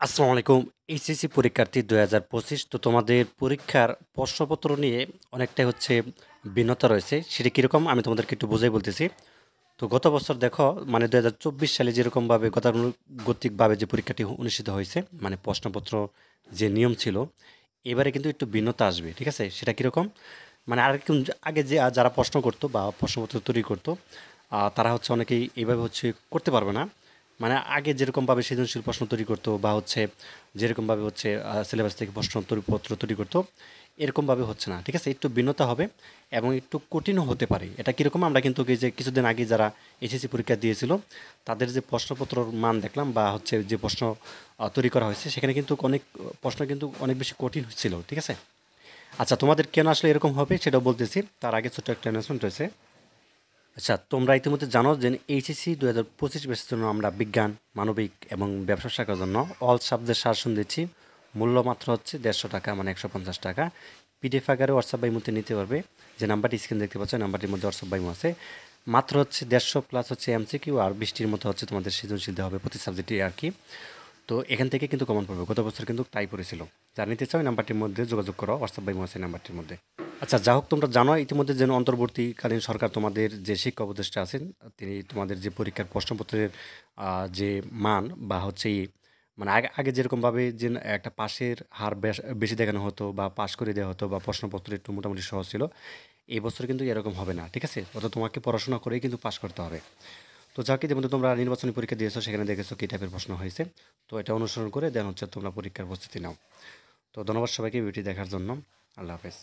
আসসালামু আলাইকুম। এইচএসসি পরীক্ষার্থী ২০২৫। তো তোমাদের পরীক্ষার প্রশ্নপত্র নিয়ে অনেকটাই ভিন্নতা রয়েছে। সেটা কিরকম আমি তোমাদেরকে একটু বুঝাই বলতেছি। তো গত বছর দেখো মানে ২০২৪ সালে যেরকমভাবে গতানুগতিকভাবে যে পরীক্ষাটি অনুষ্ঠিত হয়েছে, মানে প্রশ্নপত্র যে নিয়ম ছিল, এবারে কিন্তু একটু ভিন্নতা আসবে। ঠিক আছে? সেটা কিরকম? মানে আগে যে যারা প্রশ্ন করতো বা প্রশ্নপত্র তৈরি করতো, তারা অনেকেই এইভাবে করতে পারবে না। মানে আগে যেরকমভাবে সৃজনশীল প্রশ্ন তৈরি করতো বা যেরকমভাবে সিলেবাস থেকে প্রশ্নপত্র তৈরি করতো, এরকমভাবে হচ্ছে না। ঠিক আছে? একটু ভিন্নতা হবে এবং একটু কঠিনও হতে পারে। এটা কীরকম? আমরা কিন্তু এই যে কিছুদিন আগে যারা এসএসসি পরীক্ষা দিয়েছিল, তাদের যে প্রশ্নপত্রর মান দেখলাম বা যে প্রশ্ন তৈরি করা হয়েছে, সেখানে কিন্তু অনেক প্রশ্ন কিন্তু অনেক বেশি কঠিন ছিল। ঠিক আছে? আচ্ছা, তোমাদের কেন আসলে এরকম হবে সেটাও বলতেছি। তার আগে ছোট্ট একটা অ্যানাউন্সমেন্ট রয়েছে। আচ্ছা, তোমরা ইতিমধ্যে জানো যে এইচএসসি ২০২৫ ব্যাচের জন্য আমরা বিজ্ঞান, মানবিক এবং ব্যবসা শাখার জন্য অল সাবজেক্ট সাজেশন দিচ্ছি। মূল্য মাত্র ১৫০ টাকা, মানে ১৫০ টাকা। পিডিএফ আকারে হোয়াটসঅ্যাপ বাইমোতে নিতে পারবে। যে নাম্বারটি স্ক্রিন দেখতে পাচ্ছ, নাম্বারটির মধ্যে হোয়াটসঅ্যাপ বাইমো আছে। মাত্র ১৫০ প্লাস এমসিকিউ আর ২০টির মতো তোমাদের সৃজনশীল দেওয়া হবে প্রতি সাবজেক্টে আর কি। তো এখান থেকে কিন্তু কমন পাবে। গত বছর কিন্তু তাই পড়েছিল। যারা নিতে চাও এই নাম্বারটির মধ্যে যোগাযোগ করো, হোয়াটসঅ্যাপ বাইমো আছে নাম্বারটির মধ্যে। আচ্ছা, যা হোক, তোমরা জানো ইতিমধ্যে যে অন্তর্বর্তীকালীন সরকার তোমাদের যে শিক্ষা উপদেষ্টা আছেন, তিনি তোমাদের যে পরীক্ষার প্রশ্নপত্রের যে মান বা মানে আগে আগে যেরকমভাবে যে একটা পাশের হার বেশি দেখানো হতো বা পাশ করে দেওয়া হতো বা প্রশ্নপত্র একটু মোটামুটি সহজ ছিল, এই বছর কিন্তু এরকম হবে না। ঠিক আছে? তোমাকে পড়াশোনা করেই কিন্তু পাশ করতে হবে। তো যা কি, যেমন তোমরা নির্বাচনী পরীক্ষা দিয়েছো, সেখানে দেখেছো কী টাইপের প্রশ্ন হয়েছে। তো এটা অনুসরণ করে দেন তোমরা পরীক্ষার প্রস্তুতি নাও। তো ধন্যবাদ সবাইকে ভিডিওটি দেখার জন্য। আল্লাহ হাফেজ।